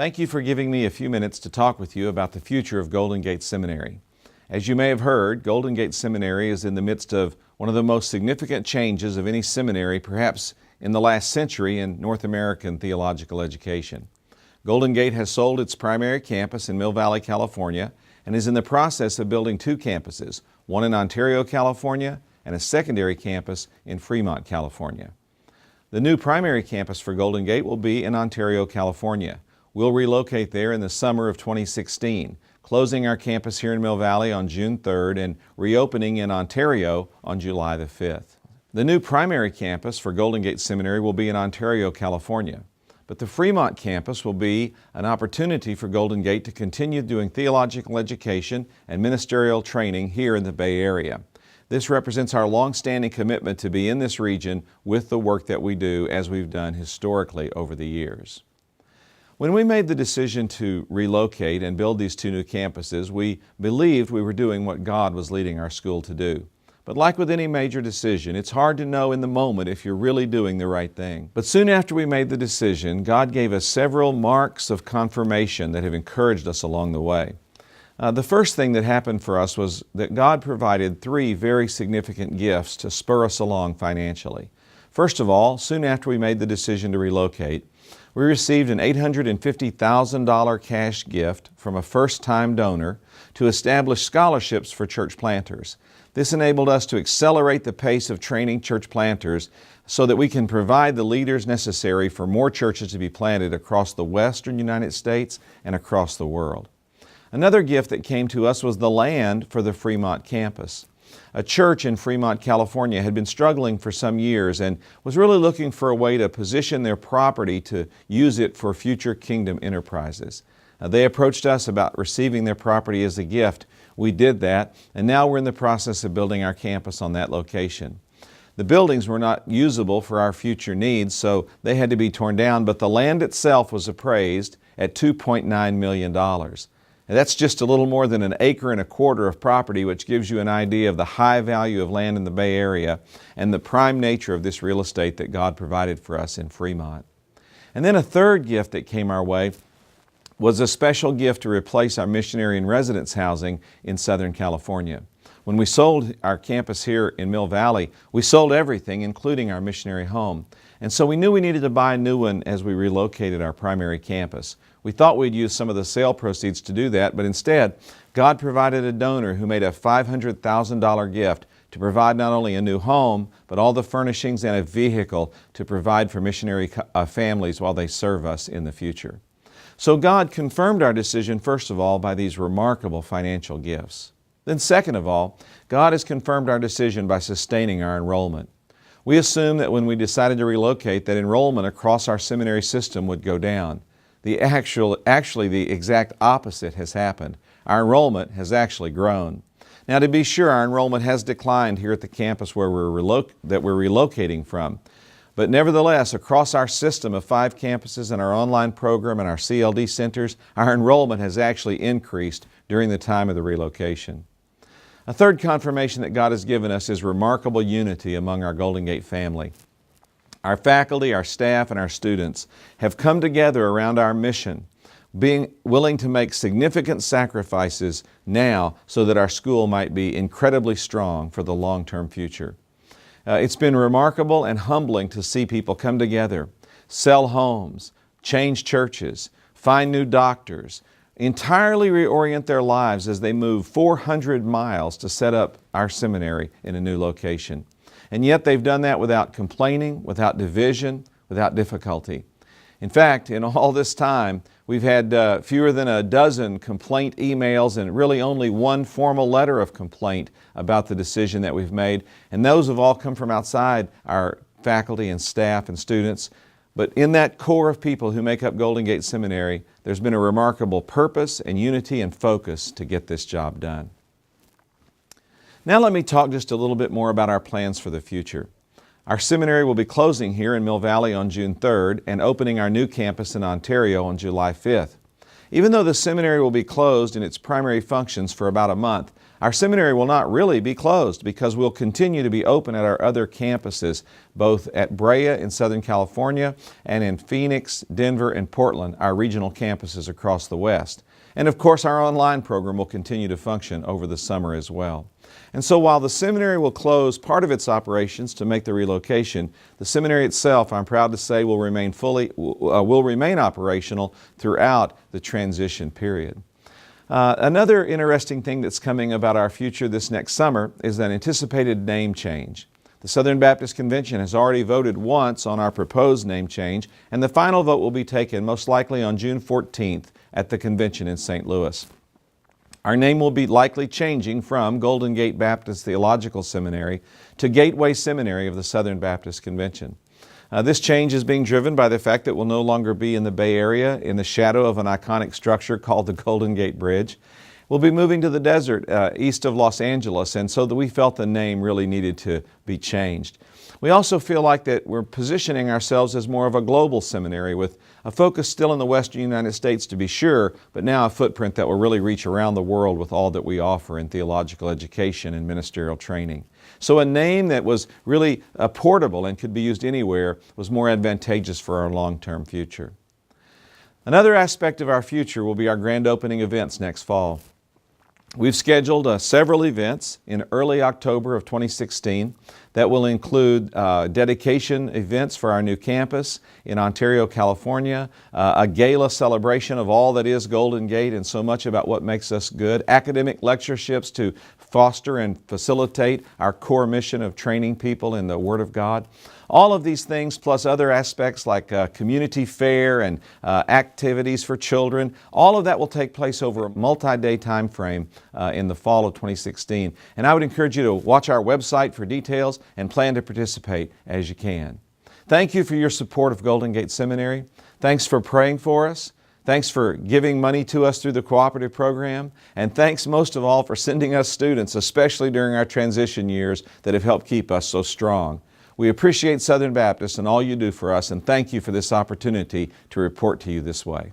Thank you for giving me a few minutes to talk with you about the future of Golden Gate Seminary. As you may have heard, Golden Gate Seminary is in the midst of one of the most significant changes of any seminary, perhaps in the last century, in North American theological education. Golden Gate has sold its primary campus in Mill Valley, California, and is in the process of building two campuses, one in Ontario, California, and a secondary campus in Fremont, California. The new primary campus for Golden Gate will be in Ontario, California. We'll relocate there in the summer of 2016, closing our campus here in Mill Valley on June 3rd and reopening in Ontario on July the 5th. The new primary campus for Golden Gate Seminary will be in Ontario, California. But the Fremont campus will be an opportunity for Golden Gate to continue doing theological education and ministerial training here in the Bay Area. This represents our long-standing commitment to be in this region with the work that we do, as we've done historically over the years. When we made the decision to relocate and build these two new campuses, we believed we were doing what God was leading our school to do. But like with any major decision, it's hard to know in the moment if you're really doing the right thing. But soon after we made the decision, God gave us several marks of confirmation that have encouraged us along the way. The first thing that happened for us was that God provided three very significant gifts to spur us along financially. First of all, soon after we made the decision to relocate, we received an $850,000 cash gift from a first-time donor to establish scholarships for church planters. This enabled us to accelerate the pace of training church planters so that we can provide the leaders necessary for more churches to be planted across the western United States and across the world. Another gift that came to us was the land for the Fremont campus. A church in Fremont, California had been struggling for some years and was really looking for a way to position their property to use it for future kingdom enterprises. They approached us about receiving their property as a gift. We did that, and now we're in the process of building our campus on that location. The buildings were not usable for our future needs, so they had to be torn down, but the land itself was appraised at $2.9 million. And that's just a little more than an acre and a quarter of property, which gives you an idea of the high value of land in the Bay Area and the prime nature of this real estate that God provided for us in Fremont. And then a third gift that came our way was a special gift to replace our missionary and residence housing in Southern California. When we sold our campus here in Mill Valley, we sold everything, including our missionary home. And so we knew we needed to buy a new one as we relocated our primary campus. We thought we'd use some of the sale proceeds to do that, but instead, God provided a donor who made a $500,000 gift to provide not only a new home, but all the furnishings and a vehicle to provide for missionary families while they serve us in the future. So God confirmed our decision, first of all, by these remarkable financial gifts. Then second of all, God has confirmed our decision by sustaining our enrollment. We assumed that when we decided to relocate, that enrollment across our seminary system would go down. Actually, the exact opposite has happened. Our enrollment has actually grown. Now, to be sure, our enrollment has declined here at the campus where we're relocating from. But nevertheless, across our system of 5 campuses and our online program and our CLD centers, our enrollment has actually increased during the time of the relocation. A third confirmation that God has given us is remarkable unity among our Golden Gate family. Our faculty, our staff, and our students have come together around our mission, being willing to make significant sacrifices now so that our school might be incredibly strong for the long-term future. It's been remarkable and humbling to see people come together, sell homes, change churches, find new doctors, entirely reorient their lives as they move 400 miles to set up our seminary in a new location. And yet they've done that without complaining, without division, without difficulty. In fact, in all this time, we've had fewer than a dozen complaint emails and really only one formal letter of complaint about the decision that we've made. And those have all come from outside our faculty and staff and students. But in that core of people who make up Golden Gate Seminary, there's been a remarkable purpose and unity and focus to get this job done. Now let me talk just a little bit more about our plans for the future. Our seminary will be closing here in Mill Valley on June 3rd and opening our new campus in Ontario on July 5th. Even though the seminary will be closed in its primary functions for about a month, Our seminary will not really be closed because we'll continue to be open at our other campuses, both at Brea in Southern California and in Phoenix, Denver, and Portland, our regional campuses across the West. And of course, our online program will continue to function over the summer as well. And so while the seminary will close part of its operations to make the relocation, the seminary itself, I'm proud to say, will remain operational throughout the transition period. Another interesting thing that's coming about our future this next summer is an anticipated name change. The Southern Baptist Convention has already voted once on our proposed name change, and the final vote will be taken most likely on June 14th at the convention in St. Louis. Our name will be likely changing from Golden Gate Baptist Theological Seminary to Gateway Seminary of the Southern Baptist Convention. This change is being driven by the fact that we'll no longer be in the Bay Area in the shadow of an iconic structure called the Golden Gate Bridge. We'll be moving to the desert east of Los Angeles, and so that we felt the name really needed to be changed. We also feel like that we're positioning ourselves as more of a global seminary with a focus still in the Western United States to be sure, but now a footprint that will really reach around the world with all that we offer in theological education and ministerial training. So a name that was really portable and could be used anywhere was more advantageous for our long-term future. Another aspect of our future will be our grand opening events next fall. We've scheduled several events in early October of 2016 that will include dedication events for our new campus in Ontario, California, a gala celebration of all that is Golden Gate and so much about what makes us good, academic lectureships to foster and facilitate our core mission of training people in the Word of God. All of these things, plus other aspects like community fair and activities for children, all of that will take place over a multi-day time frame in the fall of 2016. And I would encourage you to watch our website for details and plan to participate as you can. Thank you for your support of Golden Gate Seminary. Thanks for praying for us. Thanks for giving money to us through the cooperative program. And thanks most of all for sending us students, especially during our transition years, that have helped keep us so strong. We appreciate Southern Baptist and all you do for us, and thank you for this opportunity to report to you this way.